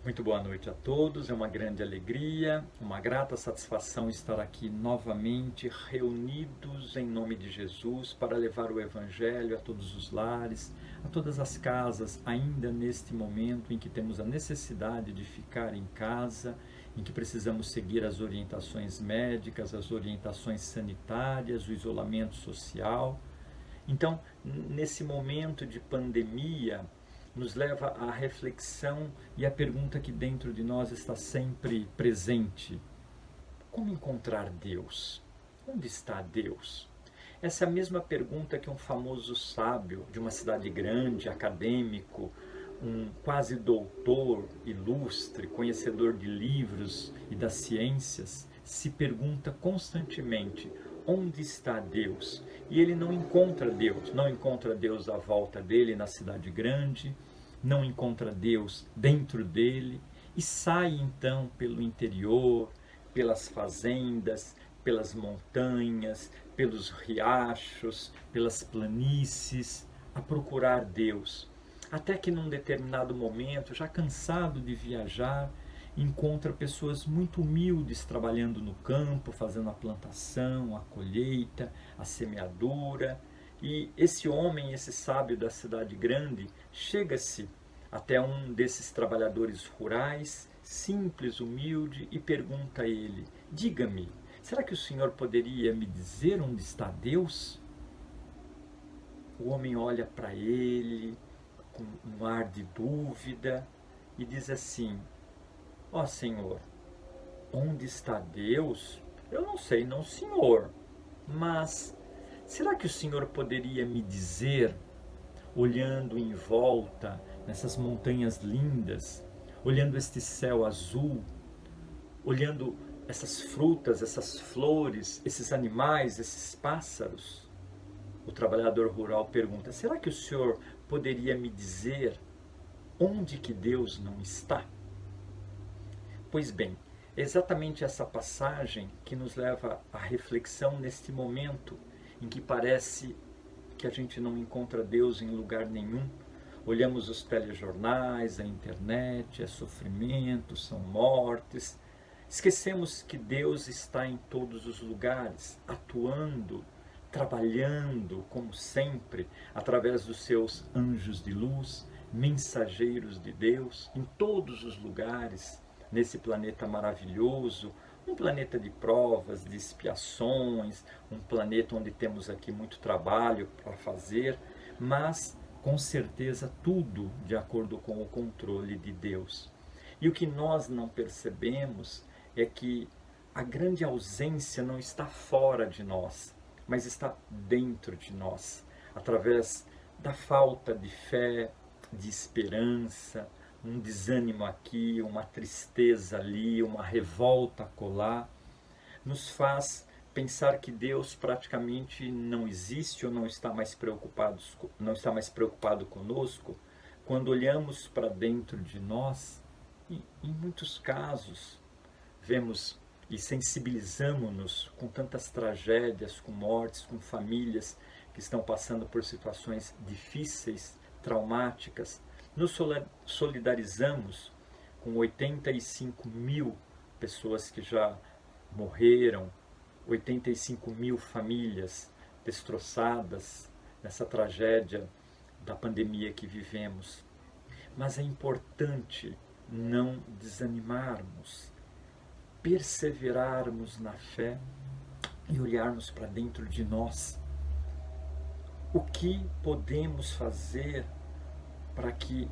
Muito boa noite a todos, é uma grande alegria, uma grata satisfação estar aqui novamente reunidos em nome de Jesus para levar o Evangelho a todos os lares, a todas as casas, ainda neste momento em que temos a necessidade de ficar em casa, em que precisamos seguir as orientações médicas, as orientações sanitárias, o isolamento social. Então, nesse momento de pandemia, nos leva à reflexão e à pergunta que dentro de nós está sempre presente: como encontrar Deus? Onde está Deus? Essa é a mesma pergunta que um famoso sábio de uma cidade grande, acadêmico, um quase doutor, ilustre, conhecedor de livros e das ciências, se pergunta constantemente: onde está Deus? E ele não encontra Deus à volta dele na cidade grande, não encontra Deus dentro dele e sai então pelo interior, pelas fazendas, pelas montanhas, pelos riachos, pelas planícies, a procurar Deus. Até que num determinado momento, já cansado de viajar, encontra pessoas muito humildes trabalhando no campo, fazendo a plantação, a colheita, a semeadura. E esse homem, esse sábio da cidade grande, chega-se até um desses trabalhadores rurais, simples, humilde, e pergunta a ele: diga-me, será que o senhor poderia me dizer onde está Deus? O homem olha para ele com um ar de dúvida e diz assim: ó Senhor, onde está Deus? Eu não sei, não, Senhor. Mas será que o Senhor poderia me dizer, olhando em volta, nessas montanhas lindas, olhando este céu azul, olhando essas frutas, essas flores, esses animais, esses pássaros? O trabalhador rural pergunta: será que o Senhor poderia me dizer onde que Deus não está? Pois bem, é exatamente essa passagem que nos leva à reflexão neste momento em que parece que a gente não encontra Deus em lugar nenhum. Olhamos os telejornais, a internet, é sofrimento, são mortes. Esquecemos que Deus está em todos os lugares, atuando, trabalhando, como sempre, através dos seus anjos de luz, mensageiros de Deus, em todos os lugares, nesse planeta maravilhoso, um planeta de provas, de expiações, um planeta onde temos aqui muito trabalho para fazer, mas com certeza tudo de acordo com o controle de Deus. E o que nós não percebemos é que a grande ausência não está fora de nós, mas está dentro de nós, através da falta de fé, de esperança, um desânimo aqui, uma tristeza ali, uma revolta acolá, nos faz pensar que Deus praticamente não existe ou não está mais preocupado conosco, quando olhamos para dentro de nós, e em muitos casos vemos e sensibilizamos-nos com tantas tragédias, com mortes, com famílias que estão passando por situações difíceis, traumáticas. Nos solidarizamos com 85 mil pessoas que já morreram, 85 mil famílias destroçadas nessa tragédia da pandemia que vivemos. Mas é importante não desanimarmos, perseverarmos na fé e olharmos para dentro de nós. O que podemos fazer para que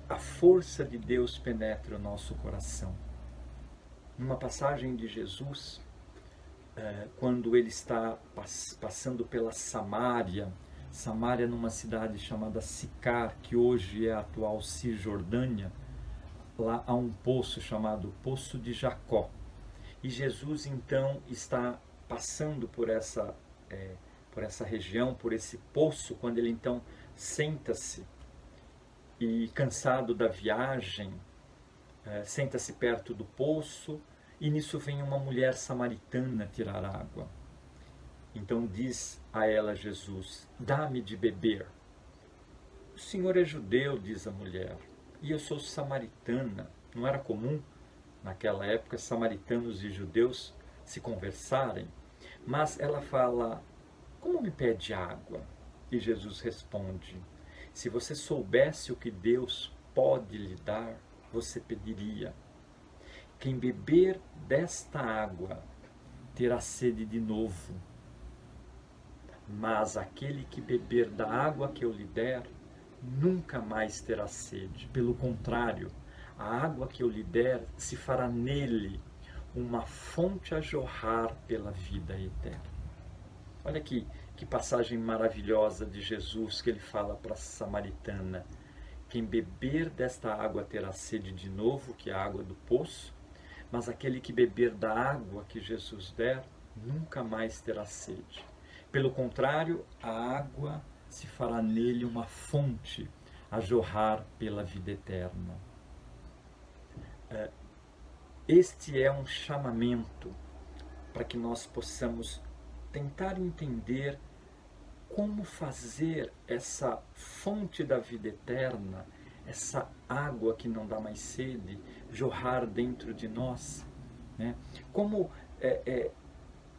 a força de Deus penetre o nosso coração? Numa passagem de Jesus, quando ele está passando pela Samária numa cidade chamada Sicar, que hoje é a atual Cisjordânia, lá há um poço chamado Poço de Jacó. E Jesus então está passando por essa região, por esse poço, quando ele então senta-se e, cansado da viagem, senta-se perto do poço, e nisso vem uma mulher samaritana tirar água. Então diz a ela Jesus: dá-me de beber. O Senhor é judeu, diz a mulher, e eu sou samaritana. Não era comum, naquela época, samaritanos e judeus se conversarem. Mas ela fala, como me pede água? E Jesus responde, se você soubesse o que Deus pode lhe dar, você pediria. Quem beber desta água terá sede de novo. Mas aquele que beber da água que eu lhe der, nunca mais terá sede. Pelo contrário, a água que eu lhe der se fará nele uma fonte a jorrar pela vida eterna. Olha aqui, que passagem maravilhosa de Jesus que ele fala para a samaritana. Quem beber desta água terá sede de novo, que é a água do poço, mas aquele que beber da água que Jesus der, nunca mais terá sede. Pelo contrário, a água se fará nele uma fonte a jorrar pela vida eterna. Este é um chamamento para que nós possamos tentar entender como fazer essa fonte da vida eterna, essa água que não dá mais sede, jorrar dentro de nós. Né? Como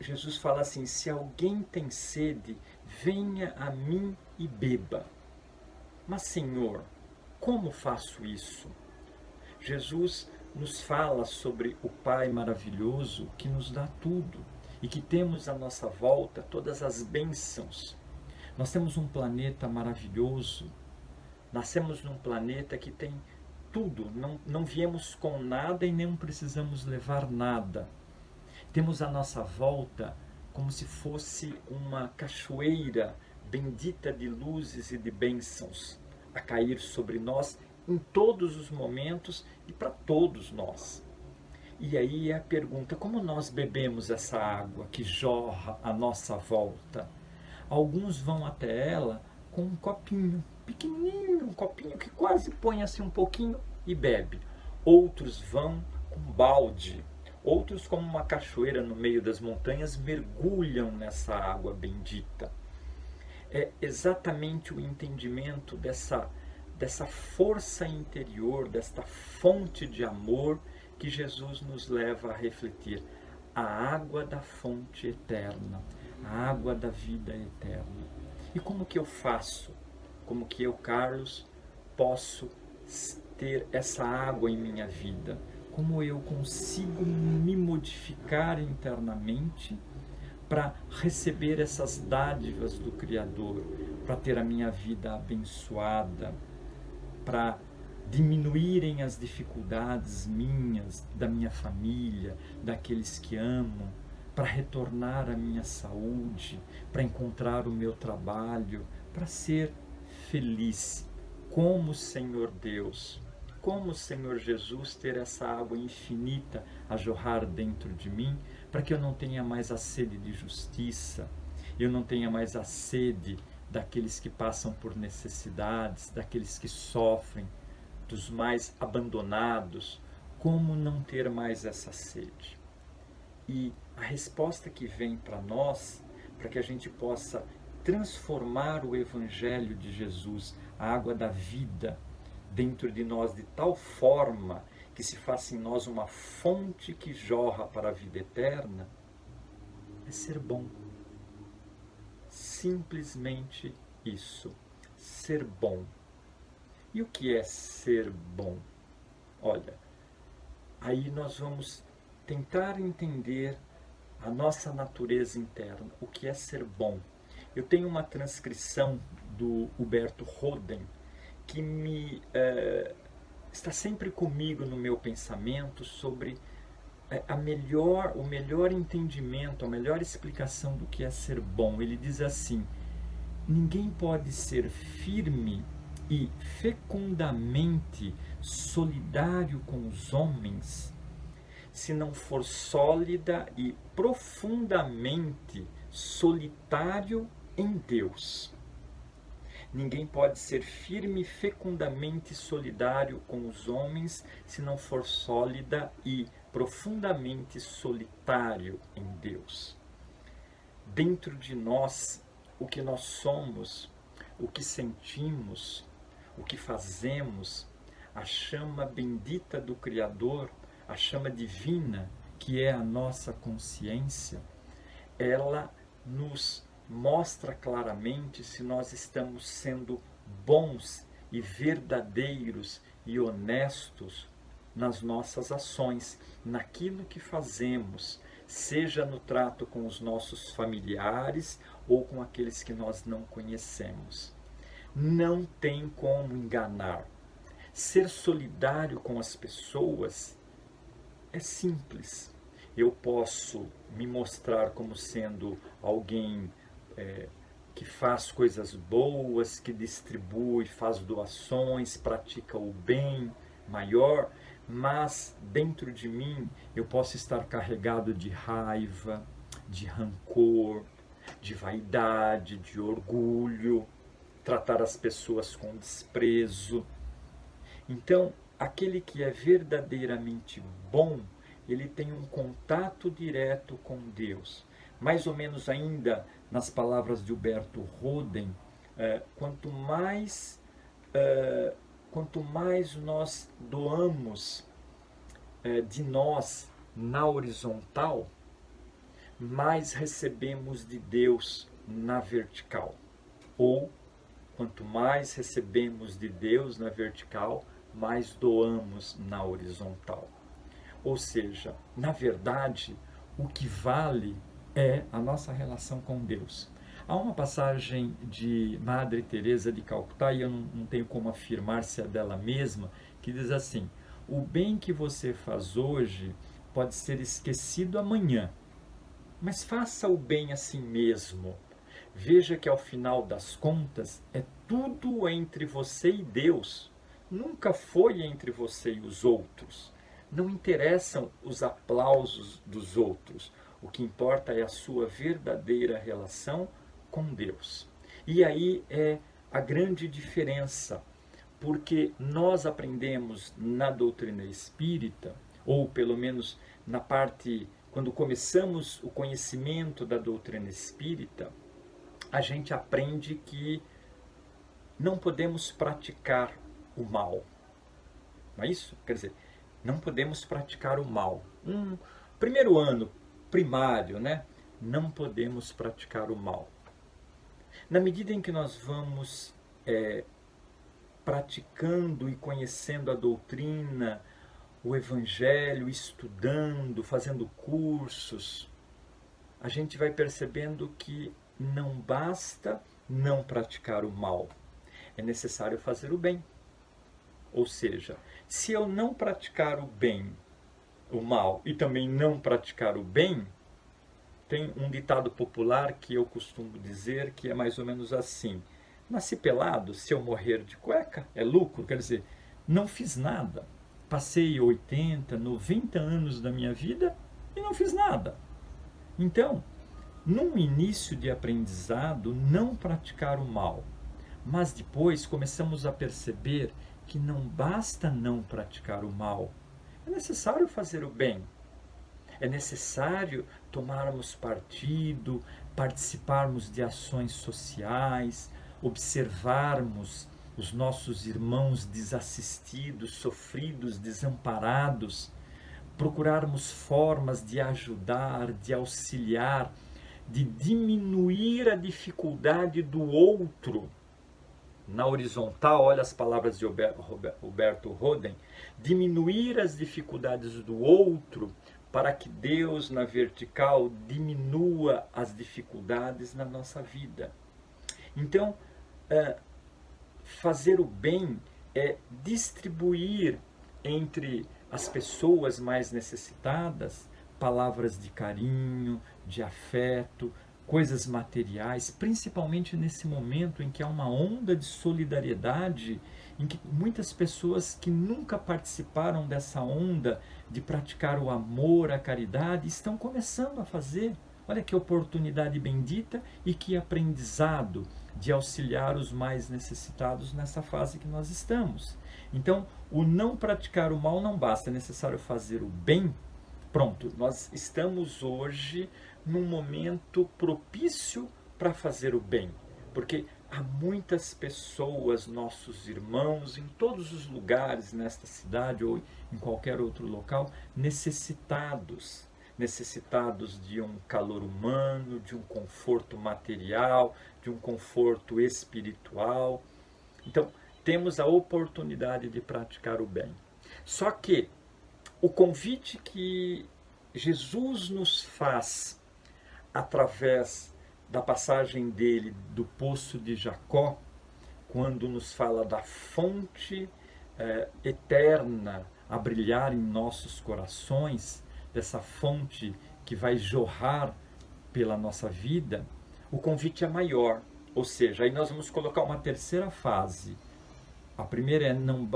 Jesus fala assim, se alguém tem sede, venha a mim e beba. Mas Senhor, como faço isso? Jesus nos fala sobre o Pai maravilhoso que nos dá tudo e que temos à nossa volta todas as bênçãos. Nós temos um planeta maravilhoso, nascemos num planeta que tem tudo, não viemos com nada e nem precisamos levar nada. Temos à nossa volta como se fosse uma cachoeira bendita de luzes e de bênçãos a cair sobre nós em todos os momentos e para todos nós. E aí é a pergunta, como nós bebemos essa água que jorra à nossa volta? Alguns vão até ela com um copinho pequenininho, um copinho que quase põe assim um pouquinho e bebe. Outros vão com balde. Outros, como uma cachoeira no meio das montanhas, mergulham nessa água bendita. É exatamente o entendimento dessa força interior, desta fonte de amor que Jesus nos leva a refletir. A água da fonte eterna, a água da vida eterna. E como que eu faço? Como que eu, Carlos, posso ter essa água em minha vida? Como eu consigo me modificar internamente para receber essas dádivas do Criador, para ter a minha vida abençoada, para diminuírem as dificuldades minhas, da minha família, daqueles que amo, para retornar à minha saúde, para encontrar o meu trabalho, para ser feliz, como o Senhor Deus. Como o Senhor Jesus ter essa água infinita a jorrar dentro de mim, para que eu não tenha mais a sede de justiça, eu não tenha mais a sede daqueles que passam por necessidades, daqueles que sofrem, dos mais abandonados. Como não ter mais essa sede? E a resposta que vem para nós, para que a gente possa transformar o Evangelho de Jesus, a água da vida, dentro de nós de tal forma que se faça em nós uma fonte que jorra para a vida eterna, é ser bom. Simplesmente isso, ser bom. E o que é ser bom? Olha, aí nós vamos tentar entender a nossa natureza interna, o que é ser bom. Eu tenho uma transcrição do Huberto Roden, que está sempre comigo no meu pensamento sobre o melhor entendimento, a melhor explicação do que é ser bom. Ele diz assim: ninguém pode ser firme e fecundamente solidário com os homens se não for sólida e profundamente solitário em Deus. Ninguém pode ser firme e fecundamente solidário com os homens se não for sólida e profundamente solitário em Deus. Dentro de nós, o que nós somos, o que sentimos, o que fazemos, a chama bendita do Criador, a chama divina, que é a nossa consciência, ela nos mostra claramente se nós estamos sendo bons e verdadeiros e honestos nas nossas ações, naquilo que fazemos, seja no trato com os nossos familiares ou com aqueles que nós não conhecemos. Não tem como enganar. Ser solidário com as pessoas é simples. Eu posso me mostrar como sendo alguém que faz coisas boas, que distribui, faz doações, pratica o bem maior, mas dentro de mim eu posso estar carregado de raiva, de rancor, de vaidade, de orgulho, tratar as pessoas com desprezo. Então, aquele que é verdadeiramente bom, ele tem um contato direto com Deus. Mais ou menos ainda nas palavras de Huberto Roden, quanto mais nós doamos de nós na horizontal, mais recebemos de Deus na vertical. Ou, quanto mais recebemos de Deus na vertical, mais doamos na horizontal. Ou seja, na verdade, o que vale é a nossa relação com Deus. Há uma passagem de Madre Teresa de Calcutá, e eu não tenho como afirmar se é dela mesma, que diz assim: o bem que você faz hoje pode ser esquecido amanhã, mas faça o bem a si mesmo. Veja que ao final das contas é tudo entre você e Deus. Nunca foi entre você e os outros. Não interessam os aplausos dos outros. O que importa é a sua verdadeira relação com Deus. E aí é a grande diferença, porque nós aprendemos na doutrina espírita, ou pelo menos na parte, quando começamos o conhecimento da doutrina espírita, a gente aprende que não podemos praticar o mal. Não é isso? Quer dizer, não podemos praticar o mal. Primeiro ano primário, né? Não podemos praticar o mal. Na medida em que nós vamos praticando e conhecendo a doutrina, o Evangelho, estudando, fazendo cursos, a gente vai percebendo que não basta não praticar o mal, é necessário fazer o bem. Ou seja, se eu não praticar o bem, o mal, e também não praticar o bem, tem um ditado popular que eu costumo dizer que é mais ou menos assim: nasci pelado, se eu morrer de cueca, é lucro. Quer dizer, não fiz nada. Passei 80, 90 anos da minha vida e não fiz nada. Então, num início de aprendizado, não praticar o mal. Mas depois começamos a perceber que não basta não praticar o mal. É necessário fazer o bem. É necessário tomarmos partido, participarmos de ações sociais, observarmos os nossos irmãos desassistidos, sofridos, desamparados, procurarmos formas de ajudar, de auxiliar, de diminuir a dificuldade do outro. Na horizontal, olha as palavras de Huberto Roden: diminuir as dificuldades do outro para que Deus, na vertical, diminua as dificuldades na nossa vida. Então, fazer o bem é distribuir entre as pessoas mais necessitadas palavras de carinho, de afeto, coisas materiais, principalmente nesse momento em que há uma onda de solidariedade, em que muitas pessoas que nunca participaram dessa onda de praticar o amor, a caridade, estão começando a fazer. Olha que oportunidade bendita e que aprendizado de auxiliar os mais necessitados nessa fase que nós estamos. Então, o não praticar o mal não basta, é necessário fazer o bem. Pronto, nós estamos hoje num momento propício para fazer o bem, porque há muitas pessoas, nossos irmãos, em todos os lugares nesta cidade ou em qualquer outro local, necessitados. Necessitados de um calor humano, de um conforto material, de um conforto espiritual. Então, temos a oportunidade de praticar o bem. Só que o convite que Jesus nos faz através da passagem dele do Poço de Jacó, quando nos fala da fonte eterna a brilhar em nossos corações, dessa fonte que vai jorrar pela nossa vida, o convite é maior. Ou seja, aí nós vamos colocar uma terceira fase. A primeira é não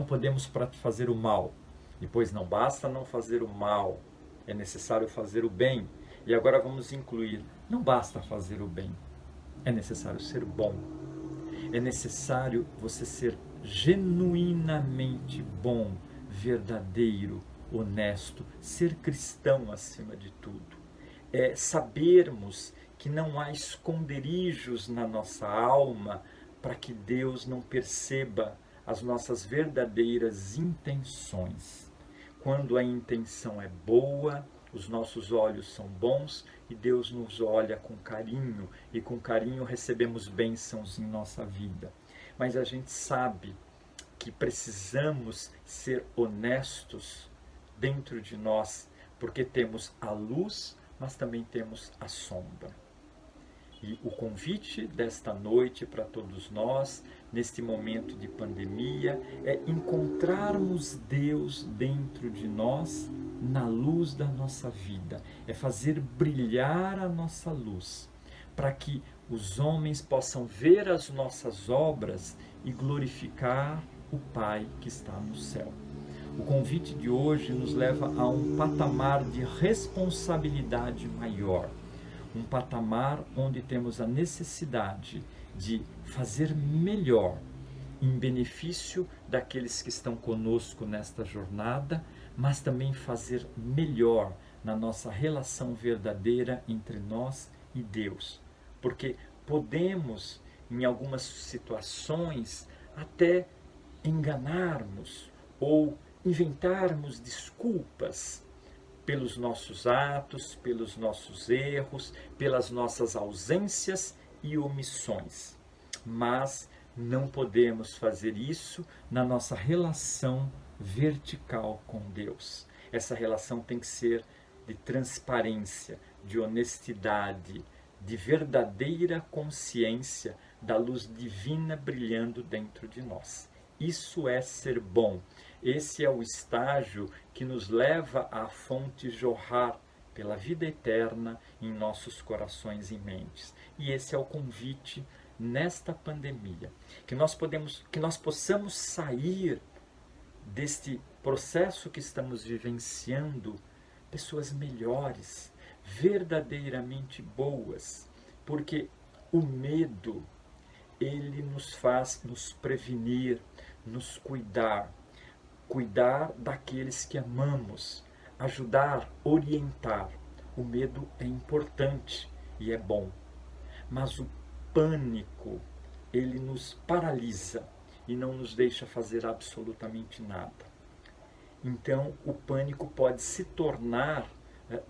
podemos fazer o mal. Depois, não basta não fazer o mal, é necessário fazer o bem. E agora vamos incluir, não basta fazer o bem, é necessário ser bom. É necessário você ser genuinamente bom, verdadeiro, honesto, ser cristão acima de tudo. É sabermos que não há esconderijos na nossa alma para que Deus não perceba as nossas verdadeiras intenções. Quando a intenção é boa, os nossos olhos são bons e Deus nos olha com carinho, e com carinho recebemos bênçãos em nossa vida. Mas a gente sabe que precisamos ser honestos dentro de nós, porque temos a luz, mas também temos a sombra. E o convite desta noite para todos nós, neste momento de pandemia, é encontrarmos Deus dentro de nós, na luz da nossa vida. É fazer brilhar a nossa luz, para que os homens possam ver as nossas obras e glorificar o Pai que está no céu. O convite de hoje nos leva a um patamar de responsabilidade maior. Um patamar onde temos a necessidade de fazer melhor em benefício daqueles que estão conosco nesta jornada, mas também fazer melhor na nossa relação verdadeira entre nós e Deus. Porque podemos, em algumas situações, até enganarmos ou inventarmos desculpas pelos nossos atos, pelos nossos erros, pelas nossas ausências e omissões. Mas não podemos fazer isso na nossa relação vertical com Deus. Essa relação tem que ser de transparência, de honestidade, de verdadeira consciência da luz divina brilhando dentro de nós. Isso é ser bom. Esse é o estágio que nos leva à fonte jorrar pela vida eterna em nossos corações e mentes. E esse é o convite nesta pandemia, que nós possamos sair deste processo que estamos vivenciando pessoas melhores, verdadeiramente boas, porque o medo, ele nos faz nos prevenir, nos cuidar daqueles que amamos, ajudar, orientar. O medo é importante e é bom, mas o pânico, ele nos paralisa e não nos deixa fazer absolutamente nada. Então, o pânico pode se tornar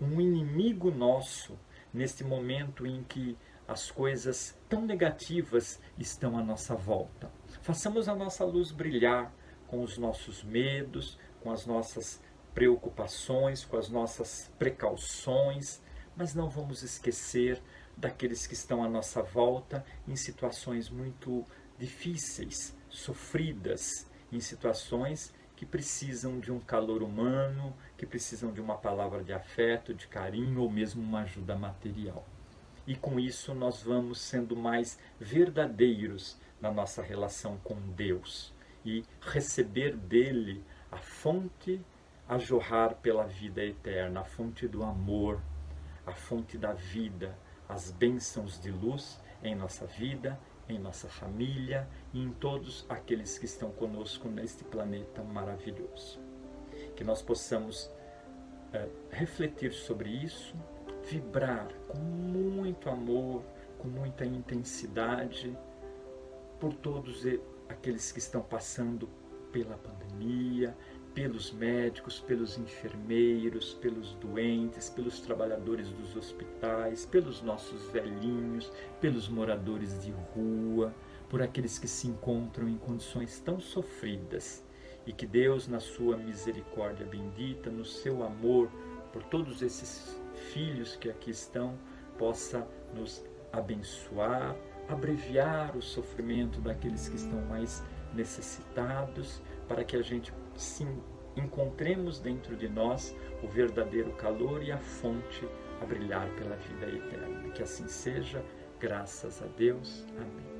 um inimigo nosso neste momento em que as coisas tão negativas estão à nossa volta. Façamos a nossa luz brilhar com os nossos medos, com as nossas preocupações, com as nossas precauções, mas não vamos esquecer daqueles que estão à nossa volta em situações muito difíceis, sofridas, em situações que precisam de um calor humano, que precisam de uma palavra de afeto, de carinho ou mesmo uma ajuda material. E com isso nós vamos sendo mais verdadeiros na nossa relação com Deus e receber dele a fonte a jorrar pela vida eterna, a fonte do amor, a fonte da vida, as bênçãos de luz em nossa vida, em nossa família e em todos aqueles que estão conosco neste planeta maravilhoso. Que nós possamos refletir sobre isso, vibrar com muito amor, com muita intensidade por todos aqueles que estão passando pela pandemia, pelos médicos, pelos enfermeiros, pelos doentes, pelos trabalhadores dos hospitais, pelos nossos velhinhos, pelos moradores de rua, por aqueles que se encontram em condições tão sofridas. E que Deus, na sua misericórdia bendita, no seu amor por todos esses filhos que aqui estão, possa nos abençoar, abreviar o sofrimento daqueles que estão mais necessitados, para que a gente encontremos dentro de nós o verdadeiro calor e a fonte a brilhar pela vida eterna. Que assim seja, graças a Deus. Amém.